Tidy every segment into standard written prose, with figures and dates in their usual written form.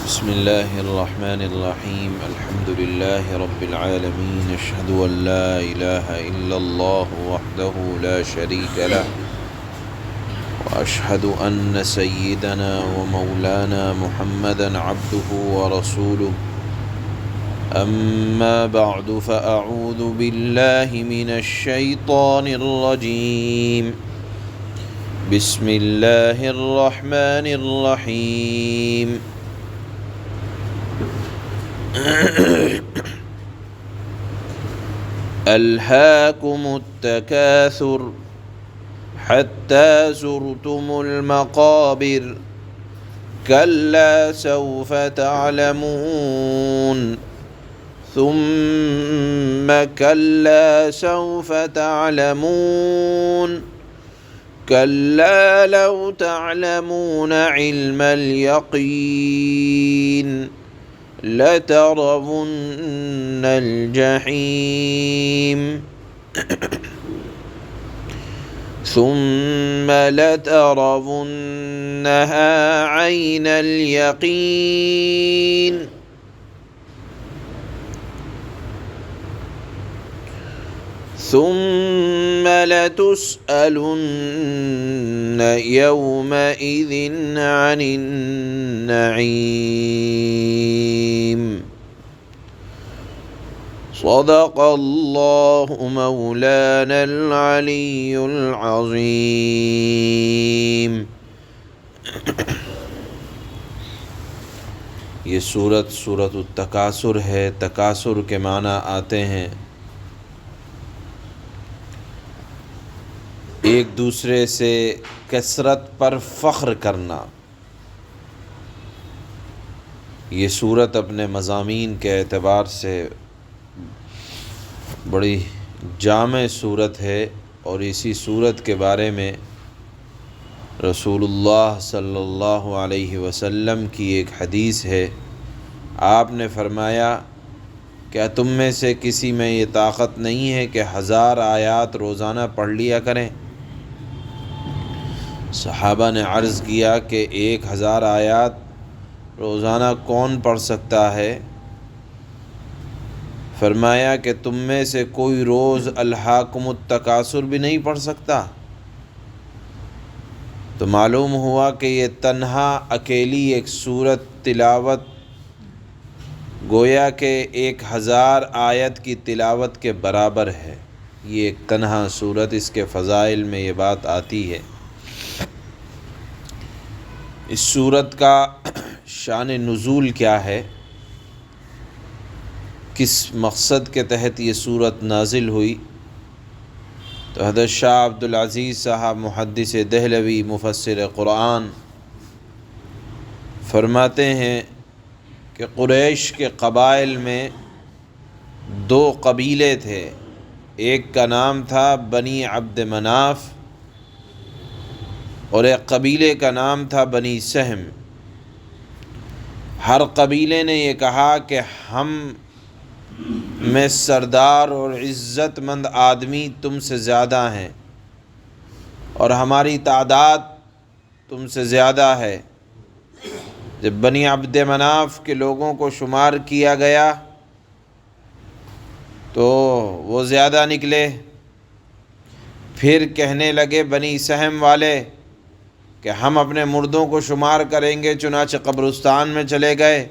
بسم الله الرحمن الرحيم الحمد لله رب العالمين أشهد أن لا إله إلا الله وحده لا شريك له وأشهد أن سيدنا ومولانا محمدا عبده ورسوله أما بعد فأعوذ بالله من الشيطان الرجيم بسم الله الرحمن الرحيم ألهاكم التكاثر حتى زرتم المقابر كلا سوف تعلمون ثم كلا سوف تعلمون كلا لو تعلمون علم اليقين لترون الجحيم ثم لترونها عين اليقين ثم لتسألن يومئذ عن النعيم صدق الله مولانا العلي العظيم۔ یہ سورۃ التکاثر ہے۔ تکاثر کے معنی آتے ہیں ایک دوسرے سے کثرت پر فخر کرنا۔ یہ سورت اپنے مضامین کے اعتبار سے بڑی جامع سورت ہے، اور اسی سورت کے بارے میں رسول اللہ صلی اللہ علیہ وسلم کی ایک حدیث ہے۔ آپ نے فرمایا، کیا تم میں سے کسی میں یہ طاقت نہیں ہے کہ 1000 آیات روزانہ پڑھ لیا کریں؟ صحابہ نے عرض کیا کہ 1000 آیات روزانہ کون پڑھ سکتا ہے؟ فرمایا کہ تم میں سے کوئی روز الہاکم التکاثر بھی نہیں پڑھ سکتا؟ تو معلوم ہوا کہ یہ تنہا اکیلی ایک سورت تلاوت گویا کہ 1000 آیت کی تلاوت کے برابر ہے۔ یہ ایک تنہا سورت، اس کے فضائل میں یہ بات آتی ہے۔ اس سورت کا شان نزول کیا ہے، کس مقصد کے تحت یہ سورت نازل ہوئی؟ تو حضرت شاہ عبدالعزیز صاحب محدث دہلوی مفسر قرآن فرماتے ہیں کہ قریش کے قبائل میں 2 قبیلے تھے۔ ایک کا نام تھا بنی عبد مناف اور ایک قبیلے کا نام تھا بنی سہم۔ ہر قبیلے نے یہ کہا کہ ہم میں سردار اور عزت مند آدمی تم سے زیادہ ہیں اور ہماری تعداد تم سے زیادہ ہے۔ جب بنی عبد مناف کے لوگوں کو شمار کیا گیا تو وہ زیادہ نکلے۔ پھر کہنے لگے بنی سہم والے کہ ہم اپنے مردوں کو شمار کریں گے، چنانچہ قبرستان میں چلے گئے۔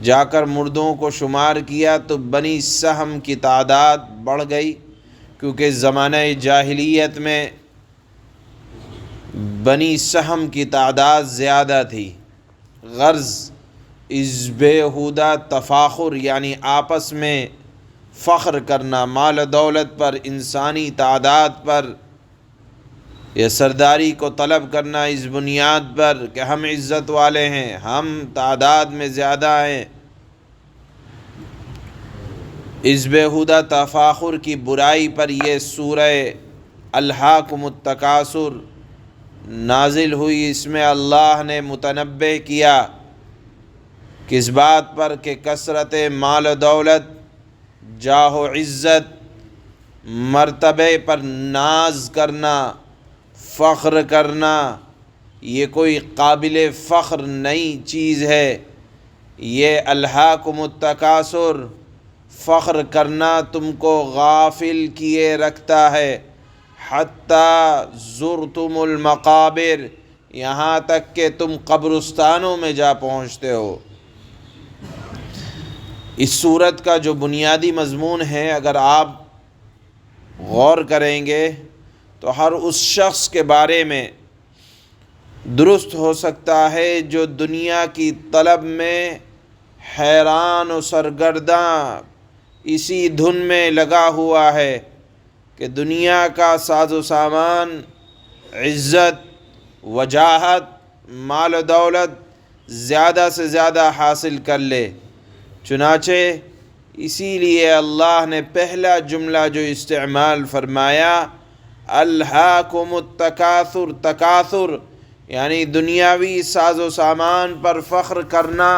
جا کر مردوں کو شمار کیا تو بنی سہم کی تعداد بڑھ گئی، کیونکہ زمانہ جاہلیت میں بنی سہم کی تعداد زیادہ تھی۔ غرض اس بیہودہ تفاخر یعنی آپس میں فخر کرنا، مال و دولت پر، انسانی تعداد پر یا سرداری کو طلب کرنا اس بنیاد پر کہ ہم عزت والے ہیں، ہم تعداد میں زیادہ ہیں۔ اس بیہودہ تفاخر کی برائی پر یہ سورہ الہاکم التکاثر نازل ہوئی۔ اس میں اللہ نے متنبہ کیا کس بات پر کہ کثرت مال و دولت، جاہ و عزت، مرتبے پر ناز کرنا، فخر کرنا، یہ کوئی قابل فخر نئی چیز ہے۔ یہ الہاکم التکاثر، فخر کرنا تم کو غافل کیے رکھتا ہے، حتیٰ زرتم المقابر، یہاں تک کہ تم قبرستانوں میں جا پہنچتے ہو۔ اس صورت کا جو بنیادی مضمون ہے، اگر آپ غور کریں گے تو ہر اس شخص کے بارے میں درست ہو سکتا ہے جو دنیا کی طلب میں حیران و سرگرداں اسی دھن میں لگا ہوا ہے کہ دنیا کا ساز و سامان، عزت، وجاہت، مال و دولت زیادہ سے زیادہ حاصل کر لے۔ چنانچہ اسی لیے اللہ نے پہلا جملہ جو استعمال فرمایا، الہاکم التکاثر، تکاثر یعنی دنیاوی ساز و سامان پر فخر کرنا،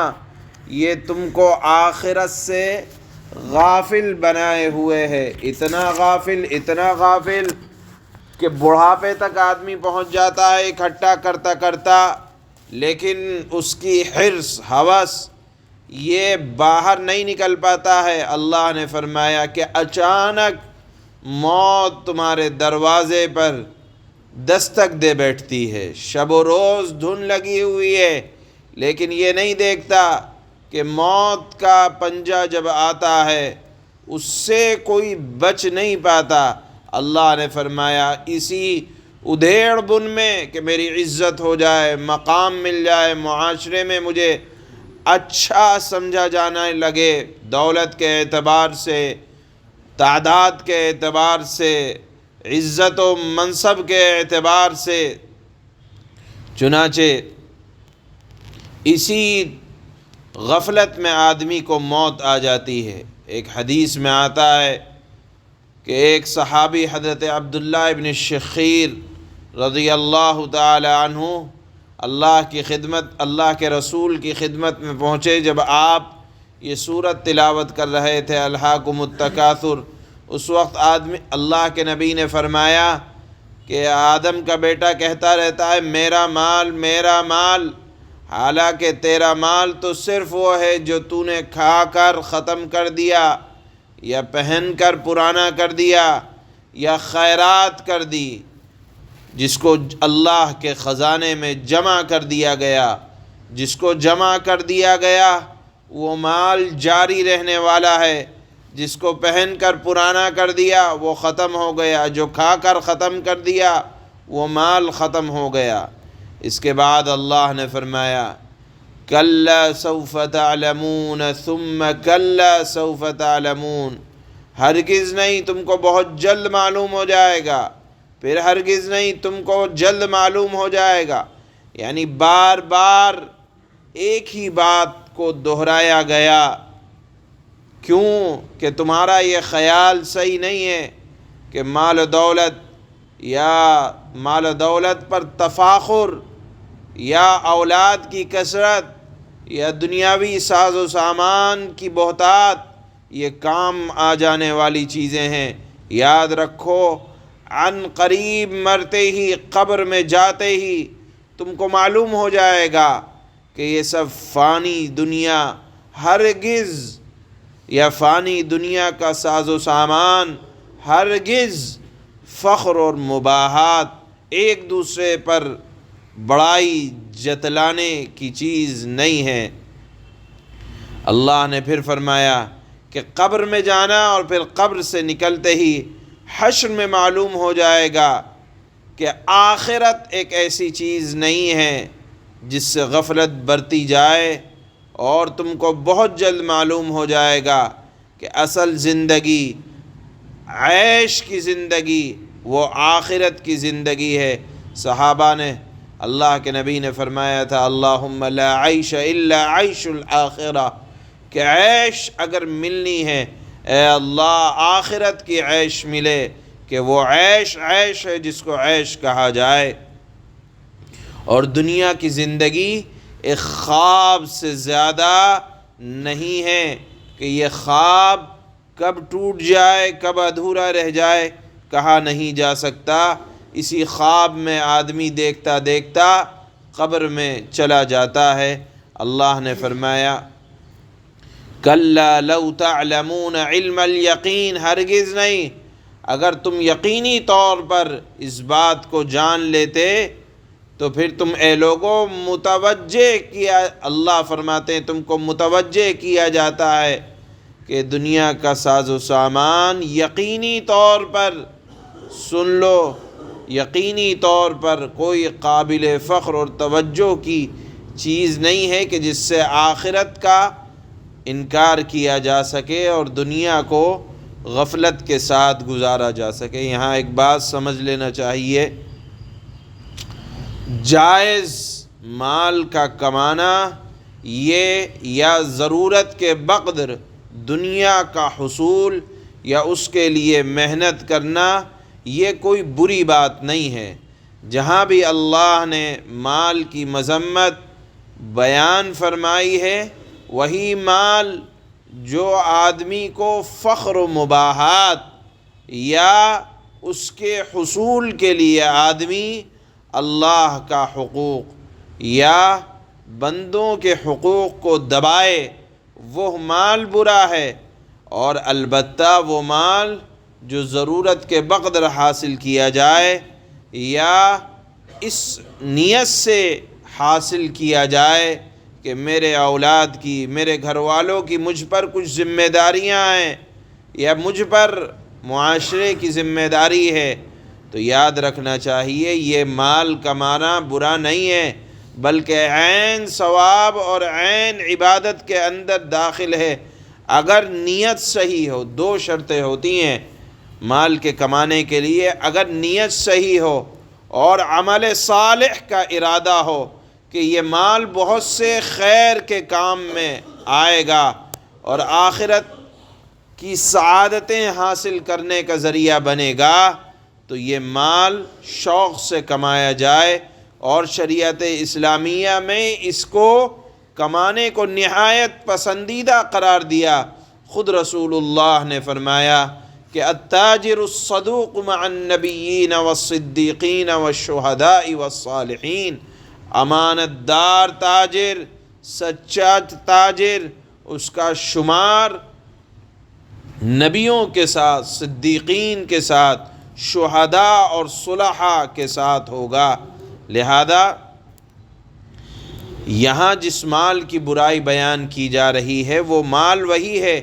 یہ تم کو آخرت سے غافل بنائے ہوئے ہے۔ اتنا غافل کہ بڑھاپے تک آدمی پہنچ جاتا ہے اکٹھا کرتا کرتا، لیکن اس کی حرص، ہوس یہ باہر نہیں نکل پاتا ہے۔ اللہ نے فرمایا کہ اچانک موت تمہارے دروازے پر دستک دے بیٹھتی ہے، شب و روز دھن لگی ہوئی ہے، لیکن یہ نہیں دیکھتا کہ موت کا پنجہ جب آتا ہے اس سے کوئی بچ نہیں پاتا۔ اللہ نے فرمایا اسی ادھیڑ بن میں کہ میری عزت ہو جائے، مقام مل جائے، معاشرے میں مجھے اچھا سمجھا جانے لگے، دولت کے اعتبار سے، تعداد کے اعتبار سے، عزت و منصب کے اعتبار سے، چنانچہ اسی غفلت میں آدمی کو موت آ جاتی ہے۔ ایک حدیث میں آتا ہے کہ ایک صحابی حضرت عبداللہ ابن شخیر رضی اللہ تعالی عنہ اللہ کی خدمت، اللہ کے رسول کی خدمت میں پہنچے جب آپ یہ سورت تلاوت کر رہے تھے، الہاکم التکاثر۔ اس وقت اللہ کے نبی نے فرمایا کہ آدم کا بیٹا کہتا رہتا ہے میرا مال، میرا مال، حالانکہ تیرا مال تو صرف وہ ہے جو تو نے کھا کر ختم کر دیا، یا پہن کر پرانا کر دیا، یا خیرات کر دی، جس کو اللہ کے خزانے میں جمع کر دیا گیا۔ جس کو جمع کر دیا گیا وہ مال جاری رہنے والا ہے، جس کو پہن کر پرانا کر دیا وہ ختم ہو گیا، جو کھا کر ختم کر دیا وہ مال ختم ہو گیا۔ اس کے بعد اللہ نے فرمایا کلا سوف تعلمون ثم کلا سوف تعلمون، ہرگز نہیں، تم کو بہت جلد معلوم ہو جائے گا، پھر ہرگز نہیں، تم کو جلد معلوم ہو جائے گا۔ یعنی بار بار ایک ہی بات کو دہرایا گیا، کیوں کہ تمہارا یہ خیال صحیح نہیں ہے کہ مال و دولت یا مال و دولت پر تفاخر یا اولاد کی کثرت یا دنیاوی ساز و سامان کی بہتات یہ کام آ جانے والی چیزیں ہیں۔ یاد رکھو عن قریب مرتے ہی، قبر میں جاتے ہی تم کو معلوم ہو جائے گا کہ یہ سب فانی دنیا، ہرگز یا فانی دنیا کا ساز و سامان ہرگز فخر اور مباحات، ایک دوسرے پر بڑائی جتلانے کی چیز نہیں ہے۔ اللہ نے پھر فرمایا کہ قبر میں جانا اور پھر قبر سے نکلتے ہی حشر میں معلوم ہو جائے گا کہ آخرت ایک ایسی چیز نہیں ہے جس سے غفلت برتی جائے، اور تم کو بہت جلد معلوم ہو جائے گا کہ اصل زندگی، عیش کی زندگی وہ آخرت کی زندگی ہے۔ صحابہ نے، اللہ کے نبی نے فرمایا تھا اللہم لا عیش الا عیش الآخرہ، کہ عیش اگر ملنی ہے اے اللہ آخرت کی عیش ملے، کہ وہ عیش ہے جس کو عیش کہا جائے۔ اور دنیا کی زندگی ایک خواب سے زیادہ نہیں ہے کہ یہ خواب کب ٹوٹ جائے، کب ادھورا رہ جائے کہا نہیں جا سکتا۔ اسی خواب میں آدمی دیکھتا دیکھتا قبر میں چلا جاتا ہے۔ اللہ نے فرمایا کَلَّا لَوْ تَعْلَمُونَ عِلْمَ الْيَقِينَ، ہرگز نہیں، اگر تم یقینی طور پر اس بات کو جان لیتے تو پھر تم اے لوگوں متوجہ کیا، اللہ فرماتے ہیں تم کو متوجہ کیا جاتا ہے کہ دنیا کا ساز و سامان یقینی طور پر سن لو، یقینی طور پر کوئی قابل فخر اور توجہ کی چیز نہیں ہے کہ جس سے آخرت کا انکار کیا جا سکے اور دنیا کو غفلت کے ساتھ گزارا جا سکے۔ یہاں ایک بات سمجھ لینا چاہیے، جائز مال کا کمانا یہ یا ضرورت کے بقدر دنیا کا حصول یا اس کے لیے محنت کرنا یہ کوئی بری بات نہیں ہے۔ جہاں بھی اللہ نے مال کی مذمت بیان فرمائی ہے، وہی مال جو آدمی کو فخر و مباحات یا اس کے حصول کے لیے آدمی اللہ کا حقوق یا بندوں کے حقوق کو دبائے، وہ مال برا ہے، اور البتہ وہ مال جو ضرورت کے بقدر حاصل کیا جائے یا اس نیت سے حاصل کیا جائے کہ میرے اولاد کی، میرے گھر والوں کی مجھ پر کچھ ذمہ داریاں ہیں یا مجھ پر معاشرے کی ذمہ داری ہے، تو یاد رکھنا چاہیے یہ مال کمانا برا نہیں ہے، بلکہ عین ثواب اور عین عبادت کے اندر داخل ہے، اگر نیت صحیح ہو۔ دو شرطیں ہوتی ہیں مال کے کمانے کے لیے، اگر نیت صحیح ہو اور عمل صالح کا ارادہ ہو کہ یہ مال بہت سے خیر کے کام میں آئے گا اور آخرت کی سعادتیں حاصل کرنے کا ذریعہ بنے گا، تو یہ مال شوق سے کمایا جائے، اور شریعت اسلامیہ میں اس کو کمانے کو نہایت پسندیدہ قرار دیا۔ خود رسول اللہ نے فرمایا کہ التاجر الصدوق مع النبیین والصدیقین والشہداء والصالحین، امانت دار تاجر، سچا تاجر، اس کا شمار نبیوں کے ساتھ، صدیقین کے ساتھ، شہداء اور صلحاء کے ساتھ ہوگا۔ لہذا یہاں جس مال کی برائی بیان کی جا رہی ہے وہ مال وہی ہے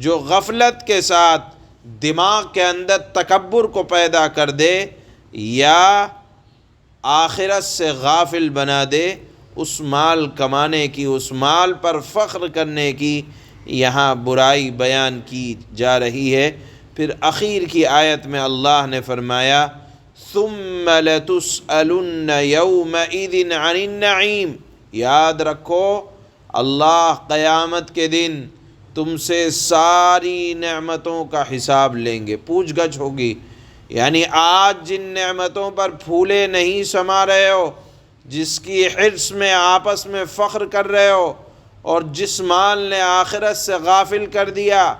جو غفلت کے ساتھ دماغ کے اندر تکبر کو پیدا کر دے یا آخرت سے غافل بنا دے۔ اس مال کمانے کی، اس مال پر فخر کرنے کی یہاں برائی بیان کی جا رہی ہے۔ پھر اخیر کی آیت میں اللہ نے فرمایا ثم لتسألن یومئذ عن النعیم، یاد رکھو اللہ قیامت کے دن تم سے ساری نعمتوں کا حساب لیں گے، پوچھ گچھ ہوگی۔ یعنی آج جن نعمتوں پر پھولے نہیں سما رہے ہو، جس کی حرص میں آپس میں فخر کر رہے ہو، اور جس مال نے آخرت سے غافل کر دیا،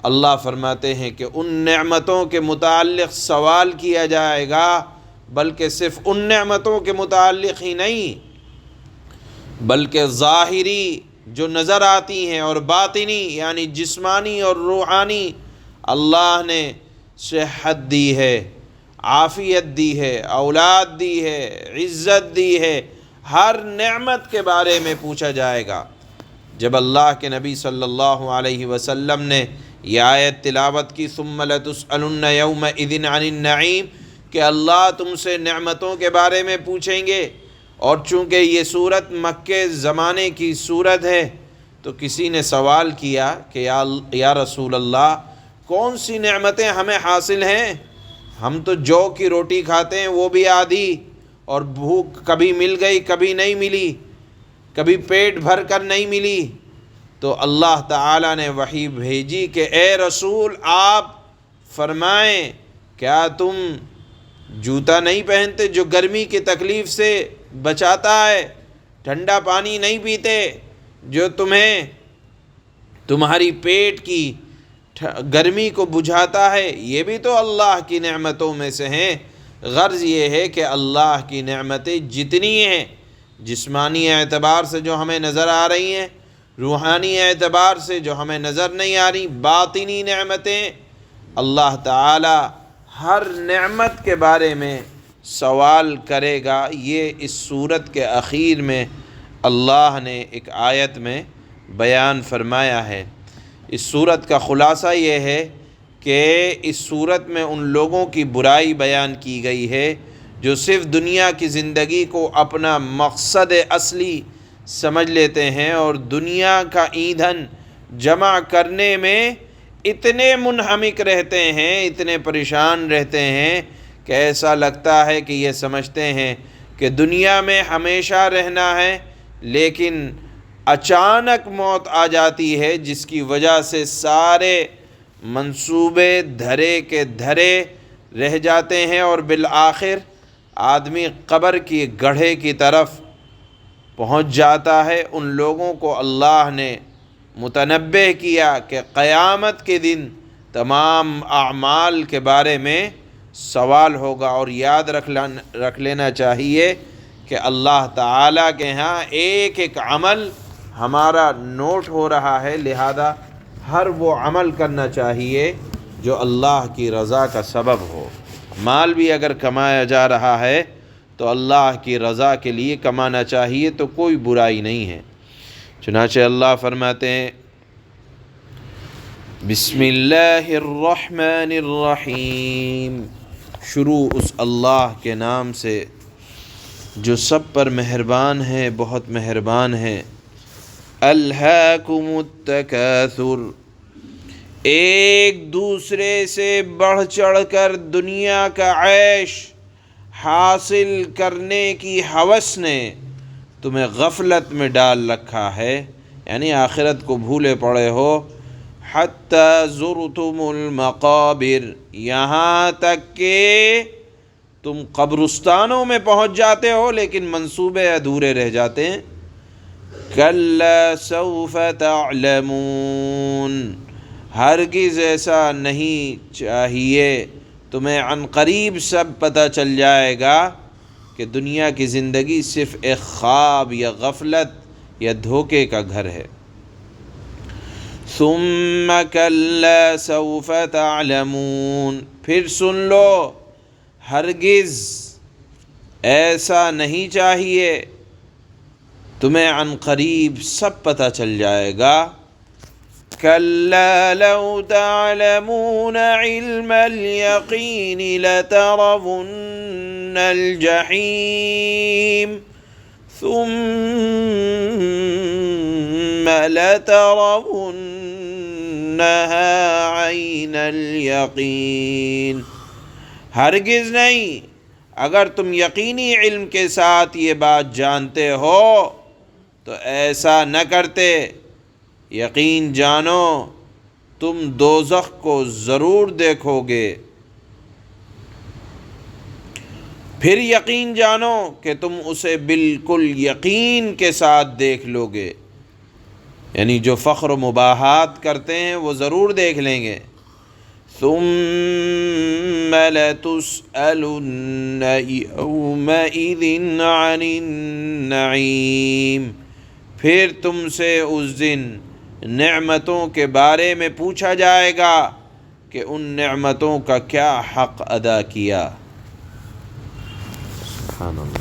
اللہ فرماتے ہیں کہ ان نعمتوں کے متعلق سوال کیا جائے گا، بلکہ صرف ان نعمتوں کے متعلق ہی نہیں بلکہ ظاہری جو نظر آتی ہیں اور باطنی یعنی جسمانی اور روحانی، اللہ نے صحت دی ہے، عافیت دی ہے، اولاد دی ہے، عزت دی ہے، ہر نعمت کے بارے میں پوچھا جائے گا۔ جب اللہ کے نبی صلی اللہ علیہ وسلم نے یہ آیت تلاوت کی ثم لتسألن یومئذ عن النعیم، کہ اللہ تم سے نعمتوں کے بارے میں پوچھیں گے، اور چونکہ یہ صورت مکے زمانے کی صورت ہے تو کسی نے سوال کیا کہ یا رسول اللہ کون سی نعمتیں ہمیں حاصل ہیں؟ ہم تو جو کی روٹی کھاتے ہیں وہ بھی آدھی، اور بھوک کبھی مل گئی کبھی نہیں ملی، کبھی پیٹ بھر کر نہیں ملی۔ تو اللہ تعالیٰ نے وحی بھیجی کہ اے رسول آپ فرمائیں کیا تم جوتا نہیں پہنتے جو گرمی کی تکلیف سے بچاتا ہے، ٹھنڈا پانی نہیں پیتے جو تمہیں تمہاری پیٹ کی گرمی کو بجھاتا ہے؟ یہ بھی تو اللہ کی نعمتوں میں سے ہیں۔ غرض یہ ہے کہ اللہ کی نعمتیں جتنی ہیں، جسمانی اعتبار سے جو ہمیں نظر آ رہی ہیں، روحانی اعتبار سے جو ہمیں نظر نہیں آ رہی، باطنی نعمتیں، اللہ تعالی ہر نعمت کے بارے میں سوال کرے گا۔ یہ اس سورت کے اخیر میں اللہ نے ایک آیت میں بیان فرمایا ہے۔ اس سورت کا خلاصہ یہ ہے کہ اس سورت میں ان لوگوں کی برائی بیان کی گئی ہے جو صرف دنیا کی زندگی کو اپنا مقصد اصلی سمجھ لیتے ہیں اور دنیا کا ایندھن جمع کرنے میں اتنے منہمک رہتے ہیں، اتنے پریشان رہتے ہیں کہ ایسا لگتا ہے کہ یہ سمجھتے ہیں کہ دنیا میں ہمیشہ رہنا ہے، لیکن اچانک موت آ جاتی ہے جس کی وجہ سے سارے منصوبے دھرے کے دھرے رہ جاتے ہیں اور بالآخر آدمی قبر کی گڑھے کی طرف پہنچ جاتا ہے۔ ان لوگوں کو اللہ نے متنبہ کیا کہ قیامت کے دن تمام اعمال کے بارے میں سوال ہوگا، اور یاد رکھ لینا چاہیے کہ اللہ تعالیٰ کے ہاں ایک ایک عمل ہمارا نوٹ ہو رہا ہے، لہذا ہر وہ عمل کرنا چاہیے جو اللہ کی رضا کا سبب ہو۔ مال بھی اگر کمایا جا رہا ہے تو اللہ کی رضا کے لیے کمانا چاہیے، تو کوئی برائی نہیں ہے۔ چنانچہ اللہ فرماتے ہیں بسم اللہ الرحمن الرحیم، شروع اس اللہ کے نام سے جو سب پر مہربان ہے، بہت مہربان ہے۔ الہاکم التکاثر، ایک دوسرے سے بڑھ چڑھ کر دنیا کا عیش حاصل کرنے کی ہوس نے تمہیں غفلت میں ڈال رکھا ہے، یعنی آخرت کو بھولے پڑے ہو۔ حتی زرتم المقابر، یہاں تک کہ تم قبرستانوں میں پہنچ جاتے ہو لیکن منصوبے ادھورے رہ جاتے ہیں۔ کلا سوف تعلمون، ہرگز ایسا نہیں چاہیے، تمہیں عن قریب سب پتہ چل جائے گا کہ دنیا کی زندگی صرف ایک خواب یا غفلت یا دھوکے کا گھر ہے۔ ثم کلا سوف تعلمون، پھر سن لو، ہرگز ایسا نہیں چاہیے، تمہیں عن قریب سب پتہ چل جائے گا۔ کلا لو تعلمون علم الیقین لترون الجحیم ثم لترونها عین الیقین، ہرگز نہیں، اگر تم یقینی علم کے ساتھ یہ بات جانتے ہو تو ایسا نہ کرتے۔ یقین جانو تم دوزخ کو ضرور دیکھو گے، پھر یقین جانو کہ تم اسے بالکل یقین کے ساتھ دیکھ لو گے، یعنی جو فخر و مباحات کرتے ہیں وہ ضرور دیکھ لیں گے۔ ثم لتسألن يومئذ عن النعیم، پھر تم سے اس دن نعمتوں کے بارے میں پوچھا جائے گا کہ ان نعمتوں کا کیا حق ادا کیا۔ سبحان اللہ۔